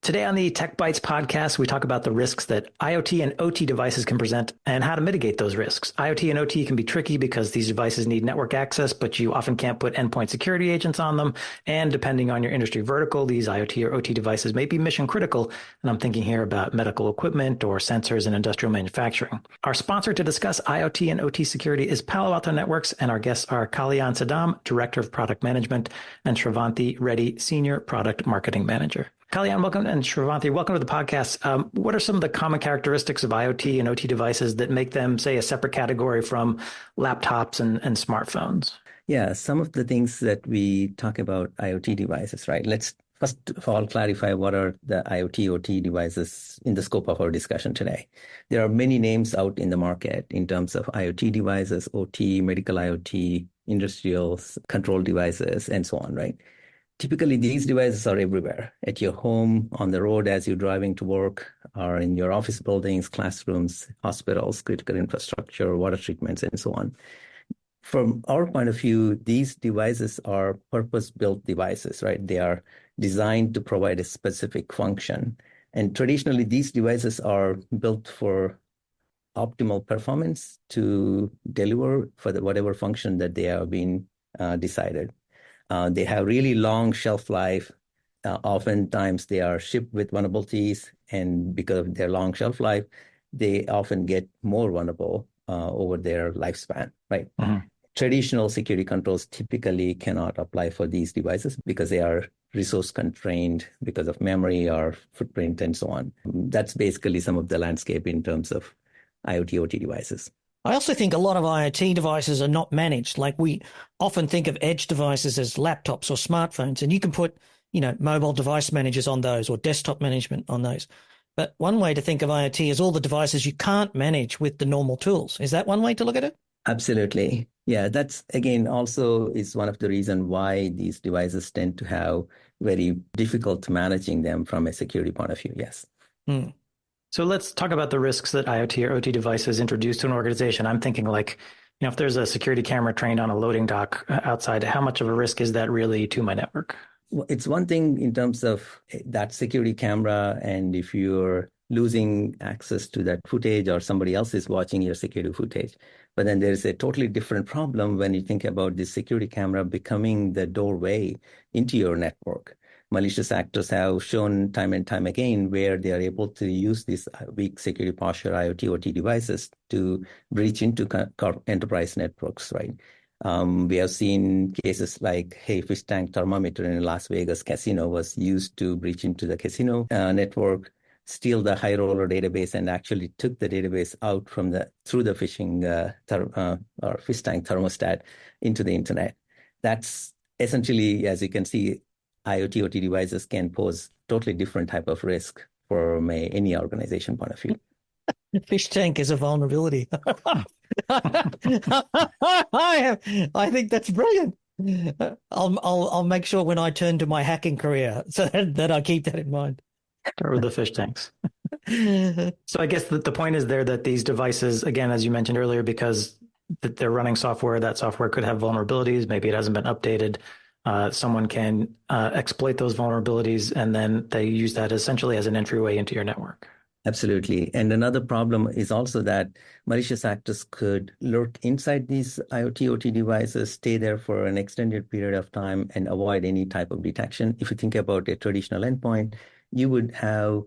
Today on the Tech Bytes podcast, we talk about the risks that IoT and OT devices can present and how to mitigate those risks. IoT and OT can be tricky because these devices need network access, but you often can't put endpoint security agents on them. And depending on your industry vertical, these IoT or OT devices may be mission critical. And I'm thinking here about medical equipment or sensors in industrial manufacturing. Our sponsor to discuss IoT and OT security is Palo Alto Networks, and our guests are Kalyan Siddam, Director of Product Management, and Shravanthi Reddy, Senior Product Marketing Manager. Kalyan, welcome, and Shravanthi, welcome to the podcast. What are some of the common characteristics of IoT and OT devices that make them, say, a separate category from laptops and smartphones? Yeah, some of the things that we talk about IoT devices, right? Let's first of all clarify what are the IoT, OT devices in the scope of our discussion today. There are many names out in the market in terms of IoT devices, OT, medical IoT, industrial control devices, and so on, right? Typically, these devices are everywhere, at your home, on the road as you're driving to work, or in your office buildings, classrooms, hospitals, critical infrastructure, water treatments, and so on. From our point of view, these devices are purpose-built devices, right? They are designed to provide a specific function. And traditionally, these devices are built for optimal performance to deliver for whatever function that they have been decided. They have really long shelf life. Oftentimes, they are shipped with vulnerabilities, and because of their long shelf life, they often get more vulnerable over their lifespan, right? Mm-hmm. Traditional security controls typically cannot apply for these devices because they are resource constrained because of memory or footprint and so on. That's basically some of the landscape in terms of IoT, OT devices. I also think a lot of IoT devices are not managed. Like we often think of edge devices as laptops or smartphones, and you can put, mobile device managers on those or desktop management on those. But one way to think of IoT is all the devices you can't manage with the normal tools. Is that one way to look at it? Absolutely. Yeah, that's, again, also is one of the reasons why these devices tend to have very difficult managing them from a security point of view. Yes. Hmm. So let's talk about the risks that IoT or OT devices introduce to an organization. I'm thinking if there's a security camera trained on a loading dock outside, how much of a risk is that really to my network? Well, it's one thing in terms of that security camera, and if you're losing access to that footage or somebody else is watching your security footage. But then there's a totally different problem when you think about this security camera becoming the doorway into your network. Malicious actors have shown time and time again where they are able to use these weak security posture IoT, OT devices to breach into enterprise networks, right? We have seen cases like, fish tank thermometer in a Las Vegas casino was used to breach into the casino network, steal the high roller database, and actually took the database out through the phishing or fish tank thermostat into the internet. That's essentially, as you can see, IoT, OT devices can pose totally different type of risk from any organization point of view. Fish tank is a vulnerability. I think that's brilliant. I'll make sure when I turn to my hacking career so that I keep that in mind. Start with the fish tanks. So I guess the point is there that these devices, again, as you mentioned earlier, because they're running software, that software could have vulnerabilities. Maybe it hasn't been updated. Someone can exploit those vulnerabilities, and then they use that essentially as an entryway into your network. Absolutely. And another problem is also that malicious actors could lurk inside these IoT, OT devices, stay there for an extended period of time, and avoid any type of detection. If you think about a traditional endpoint, you would have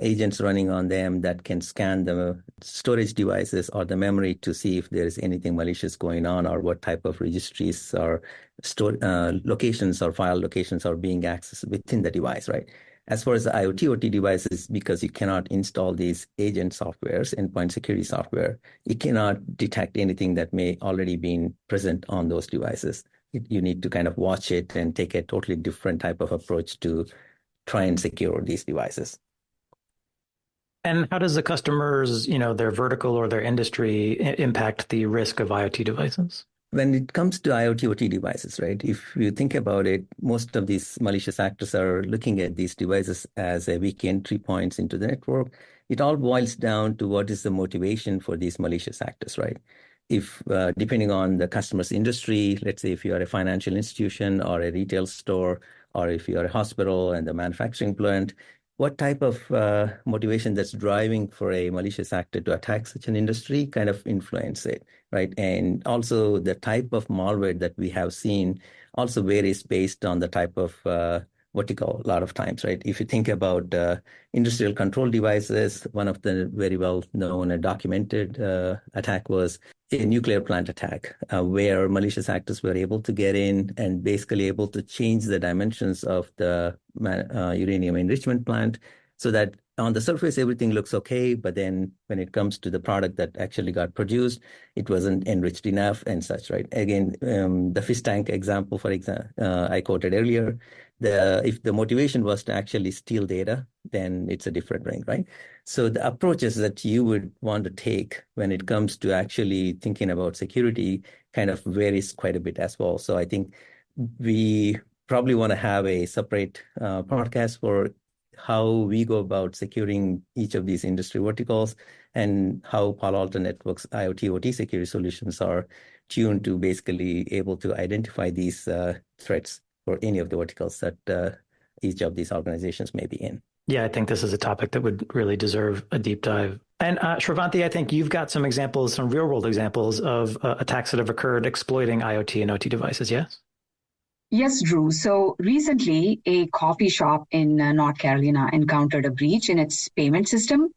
agents running on them that can scan the storage devices or the memory to see if there's anything malicious going on or what type of registries or locations or file locations are being accessed within the device, right? As far as the IoT, OT devices, because you cannot install these agent softwares, endpoint security software, you cannot detect anything that may already been present on those devices. You need to kind of watch it and take a totally different type of approach to try and secure these devices. And how does the customers, their vertical or their industry impact the risk of IoT devices? When it comes to IoT, OT devices, right, if you think about it, most of these malicious actors are looking at these devices as a weak entry points into the network. It all boils down to what is the motivation for these malicious actors, right? If depending on the customer's industry, let's say if you are a financial institution or a retail store, or if you are a hospital and the manufacturing plant, what type of motivation that's driving for a malicious actor to attack such an industry kind of influence it, right? And also the type of malware that we have seen also varies based on the type of vertical a lot of times, right? If you think about industrial control devices, one of the very well known and documented attack was a nuclear plant attack, where malicious actors were able to get in and basically able to change the dimensions of the uranium enrichment plant so that on the surface, everything looks okay. But then when it comes to the product that actually got produced, it wasn't enriched enough and such, right? Again, the fish tank example, for example, I quoted earlier, if the motivation was to actually steal data, then it's a different thing, right? So the approaches that you would want to take when it comes to actually thinking about security kind of varies quite a bit as well. So I think we probably want to have a separate podcast for how we go about securing each of these industry verticals and how Palo Alto Networks IoT OT security solutions are tuned to basically able to identify these threats for any of the verticals that each of these organizations may be in. Yeah, I think this is a topic that would really deserve a deep dive. And Shravanthi, I think you've got some examples, some real world examples of attacks that have occurred exploiting IoT and OT devices, yes? Yes, Drew. So recently, a coffee shop in North Carolina encountered a breach in its payment system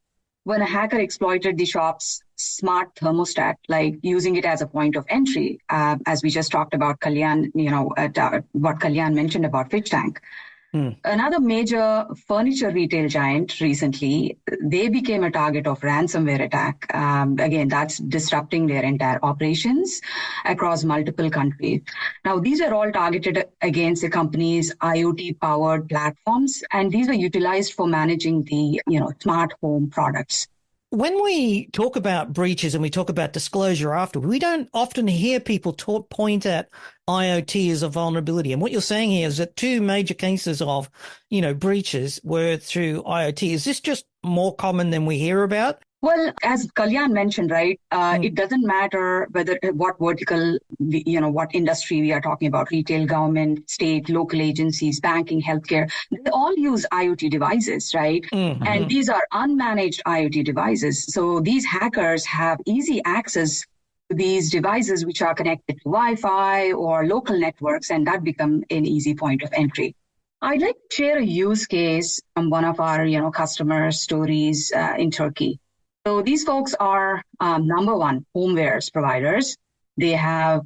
when a hacker exploited the shop's smart thermostat, like using it as a point of entry, as we just talked about Kalyan, what Kalyan mentioned about fish tank. Another major furniture retail giant recently, they became a target of ransomware attack. Again, that's disrupting their entire operations across multiple countries. Now, these are all targeted against the company's IoT-powered platforms, and these were utilized for managing the smart home products. When we talk about breaches and we talk about disclosure after, we don't often hear people point at IoT as a vulnerability. And what you're saying here is that two major cases of, breaches were through IoT. Is this just more common than we hear about? Well, as Kalyan mentioned, right, it doesn't matter what vertical, what industry we are talking about, retail, government, state, local agencies, banking, healthcare, they all use IoT devices, right? And these are unmanaged IoT devices. So these hackers have easy access to these devices which are connected to Wi-Fi or local networks, and that become an easy point of entry. I'd like to share a use case from one of our, customer stories in Turkey. So these folks are number one homewares providers. They have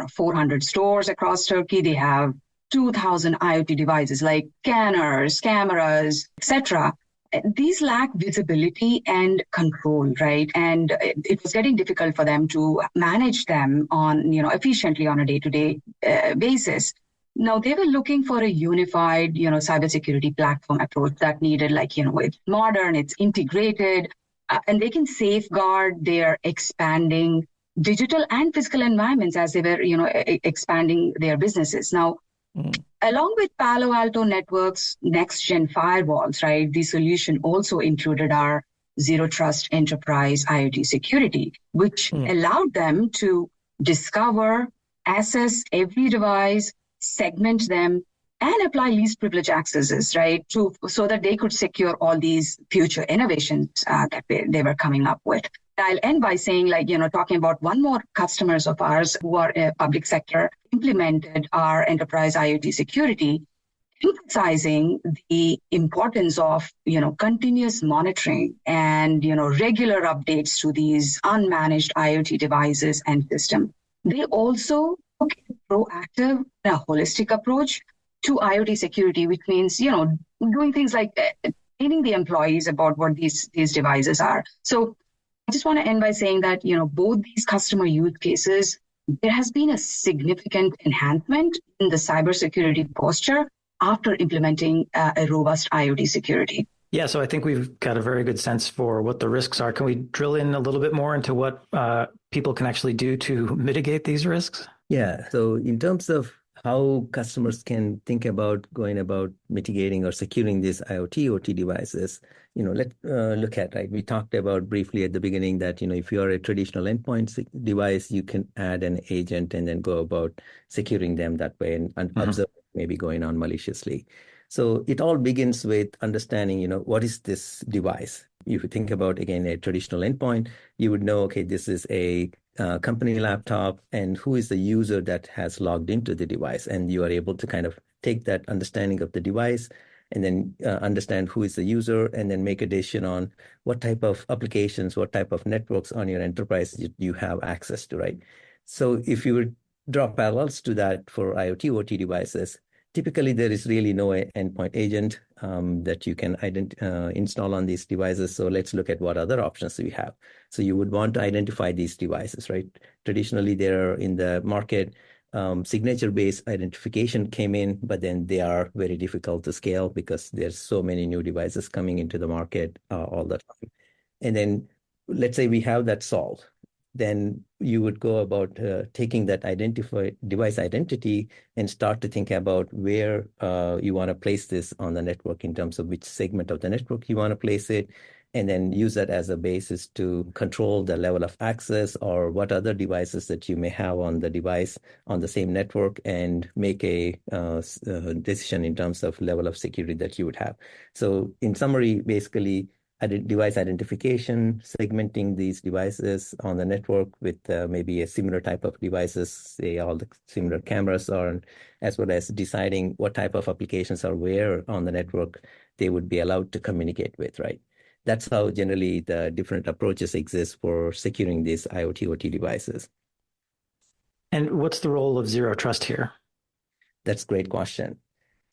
400 stores across Turkey. They have 2,000 IoT devices like scanners, cameras, etc. These lack visibility and control, right? And it was getting difficult for them to manage them on, efficiently on a day-to-day basis. Now, they were looking for a unified, cybersecurity platform approach that needed it's modern, it's integrated, and they can safeguard their expanding digital and physical environments as they were, expanding their businesses. Now, along with Palo Alto Networks' next-gen firewalls, right, the solution also included our Zero Trust Enterprise IoT security, which allowed them to discover, assess every device, segment them, and apply least privilege accesses, right, so that they could secure all these future innovations that they were coming up with. I'll end by saying, talking about one more customers of ours who are public sector implemented our enterprise IoT security, emphasizing the importance of, continuous monitoring and, regular updates to these unmanaged IoT devices and system. They also took a proactive and a holistic approach to IoT security, which means, doing things like training the employees about what these devices are. So I just want to end by saying that, both these customer use cases, there has been a significant enhancement in the cybersecurity posture after implementing a robust IoT security. Yeah, so I think we've got a very good sense for what the risks are. Can we drill in a little bit more into what people can actually do to mitigate these risks? Yeah, so in terms of how customers can think about going about mitigating or securing these IoT, OT devices, let's look at, right? We talked about briefly at the beginning that, if you are a traditional endpoint device, you can add an agent and then go about securing them that way and observe maybe going on maliciously. So it all begins with understanding, what is this device? If you think about, again, a traditional endpoint, you would know, okay, this is a company laptop, and who is the user that has logged into the device? And you are able to kind of take that understanding of the device and then understand who is the user, and then make a decision on what type of applications, what type of networks on your enterprise you have access to, right? So if you would draw parallels to that for IoT, OT devices, typically there is really no endpoint agent that you can install on these devices. So let's look at what other options we have. So you would want to identify these devices, right? Traditionally, they're in the market. Signature-based identification came in, but then they are very difficult to scale because there's so many new devices coming into the market all the time. And then let's say we have that solved. Then you would go about taking that device identity and start to think about where you want to place this on the network in terms of which segment of the network you want to place it, and then use that as a basis to control the level of access or what other devices that you may have on the device on the same network, and make a decision in terms of level of security that you would have. So in summary, basically, device identification, segmenting these devices on the network with maybe a similar type of devices, say all the similar cameras are, as well as deciding what type of applications are where on the network they would be allowed to communicate with, right? That's how generally the different approaches exist for securing these IoT, OT devices. And what's the role of zero trust here? That's a great question.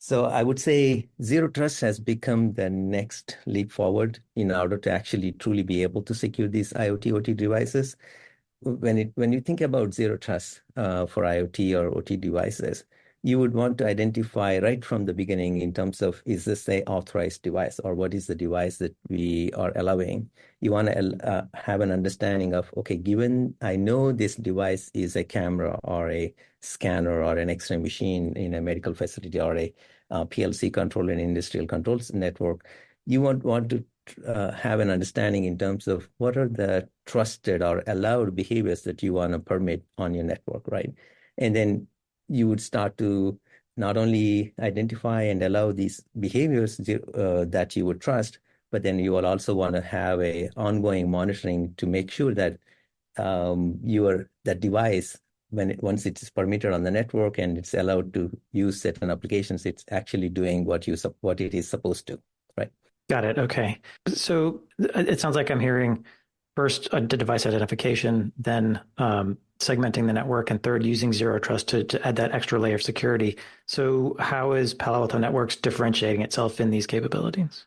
So I would say zero trust has become the next leap forward in order to actually truly be able to secure these IoT, OT devices. When you think about zero trust for IoT or OT devices, you would want to identify right from the beginning in terms of, is this a authorized device, or what is the device that we are allowing? You want to have an understanding of, okay, given I know this device is a camera or a scanner or an X-ray machine in a medical facility, or a PLC control and industrial controls network, you want to have an understanding in terms of what are the trusted or allowed behaviors that you want to permit on your network, right? And then you would start to not only identify and allow these behaviors that you would trust, but then you will also want to have a ongoing monitoring to make sure that that device, once it is permitted on the network and it's allowed to use certain applications, it's actually doing what it is supposed to, right? Got it. Okay. So it sounds like I'm hearing first the device identification, then segmenting the network, and third, using zero trust to add that extra layer of security. So how is Palo Alto Networks differentiating itself in these capabilities?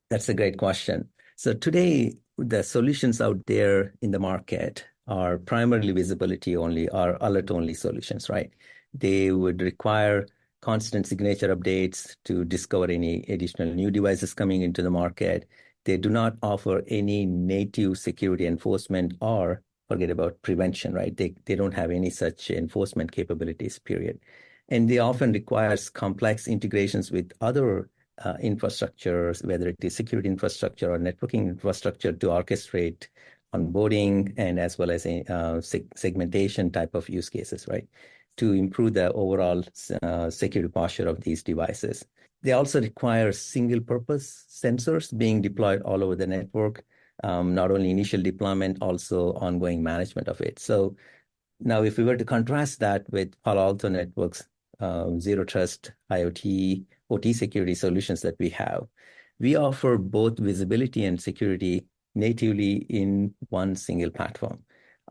That's a great question. So today, the solutions out there in the market are primarily visibility only or alert only solutions, right? They would require constant signature updates to discover any additional new devices coming into the market. They do not offer any native security enforcement, or forget about prevention, right? They don't have any such enforcement capabilities, period. And they often requires complex integrations with other infrastructures, whether it is security infrastructure or networking infrastructure, to orchestrate onboarding and as well as segmentation type of use cases, right? To improve the overall security posture of these devices. They also require single-purpose sensors being deployed all over the network, not only initial deployment, also ongoing management of it. So now if we were to contrast that with Palo Alto Networks, zero trust IoT, OT security solutions that we have, we offer both visibility and security natively in one single platform.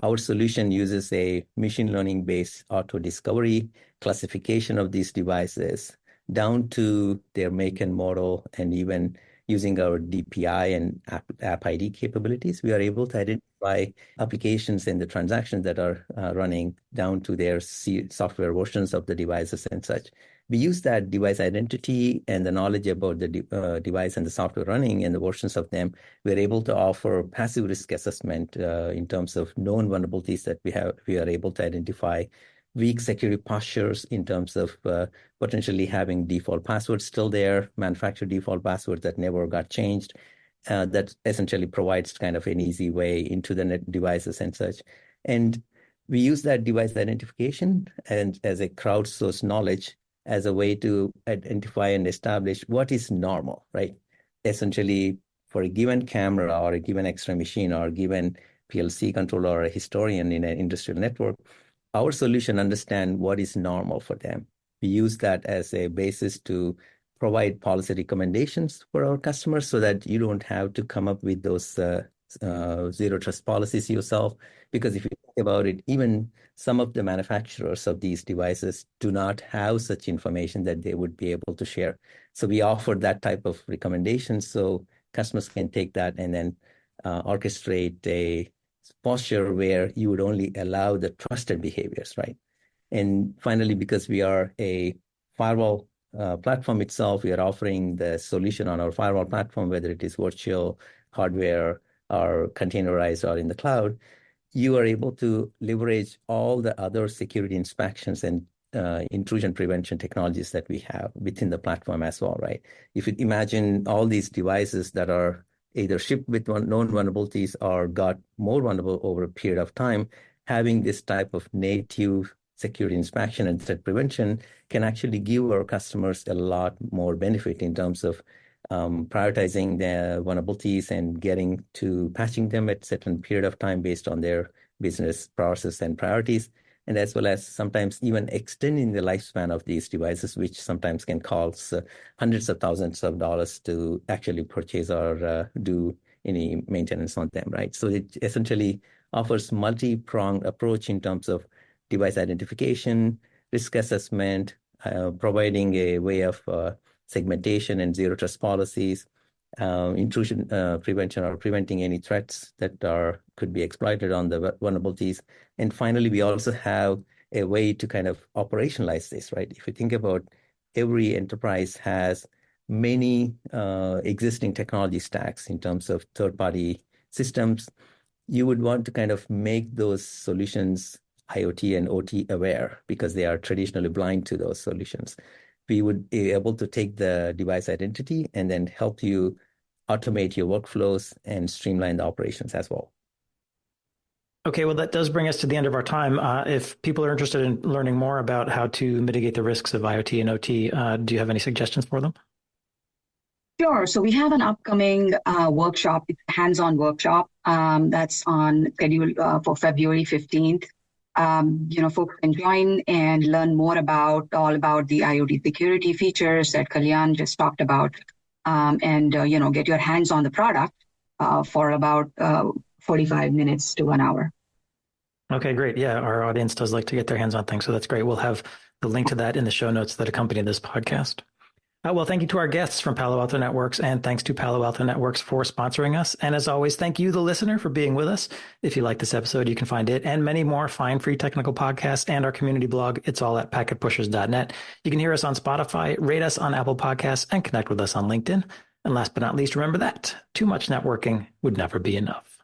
Our solution uses a machine learning-based auto discovery, classification of these devices, down to their make and model, and even using our DPI and app ID capabilities, we are able to identify applications and the transactions that are running down to their software versions of the devices and such. We use that device identity and the knowledge about the device and the software running and the versions of them. We're able to offer passive risk assessment in terms of known vulnerabilities that we are able to identify, weak security postures in terms of potentially having default passwords still there, manufactured default passwords that never got changed. That essentially provides kind of an easy way into the net devices and such. And we use that device identification and as a crowdsourced knowledge as a way to identify and establish what is normal, right? Essentially, for a given camera or a given X-ray machine or a given PLC controller or a historian in an industrial network, our solution understands what is normal for them. We use that as a basis to provide policy recommendations for our customers so that you don't have to come up with those zero trust policies yourself. Because if you think about it, even some of the manufacturers of these devices do not have such information that they would be able to share. So we offer that type of recommendations so customers can take that and then orchestrate a posture where you would only allow the trusted behaviors, right? And finally, because we are a firewall platform itself, we are offering the solution on our firewall platform, whether it is virtual, hardware, or containerized, or in the cloud, you are able to leverage all the other security inspections and intrusion prevention technologies that we have within the platform as well, right? If you imagine all these devices that are either shipped with known vulnerabilities or got more vulnerable over a period of time, having this type of native security inspection and threat prevention can actually give our customers a lot more benefit in terms of prioritizing the vulnerabilities and getting to patching them at a certain period of time based on their business process and priorities, and as well as sometimes even extending the lifespan of these devices, which sometimes can cost hundreds of thousands of dollars to actually purchase or do any maintenance on them, right? So it essentially offers multi-pronged approach in terms of device identification, risk assessment, providing a way of segmentation and zero trust policies, intrusion prevention or preventing any threats that could be exploited on the vulnerabilities. And finally, we also have a way to kind of operationalize this, right? If you think about every enterprise has many existing technology stacks in terms of third-party systems, you would want to kind of make those solutions IoT and OT aware because they are traditionally blind to those solutions. We would be able to take the device identity and then help you automate your workflows and streamline the operations as well. Okay, well, that does bring us to the end of our time. If people are interested in learning more about how to mitigate the risks of IoT and OT, do you have any suggestions for them? Sure. So we have an upcoming workshop, hands-on workshop that's on schedule for February 15th. Folks can join and learn more about the IoT security features that Kalyan just talked about, and get your hands on the product for about 45 minutes to 1 hour. Okay, great. Yeah, our audience does like to get their hands on things, so that's great. We'll have the link to that in the show notes that accompany this podcast. Well, thank you to our guests from Palo Alto Networks, and thanks to Palo Alto Networks for sponsoring us. And as always, thank you, the listener, for being with us. If you like this episode, you can find it and many more fine free technical podcasts and our community blog. It's all at packetpushers.net. You can hear us on Spotify, rate us on Apple Podcasts, and connect with us on LinkedIn. And last but not least, remember that too much networking would never be enough.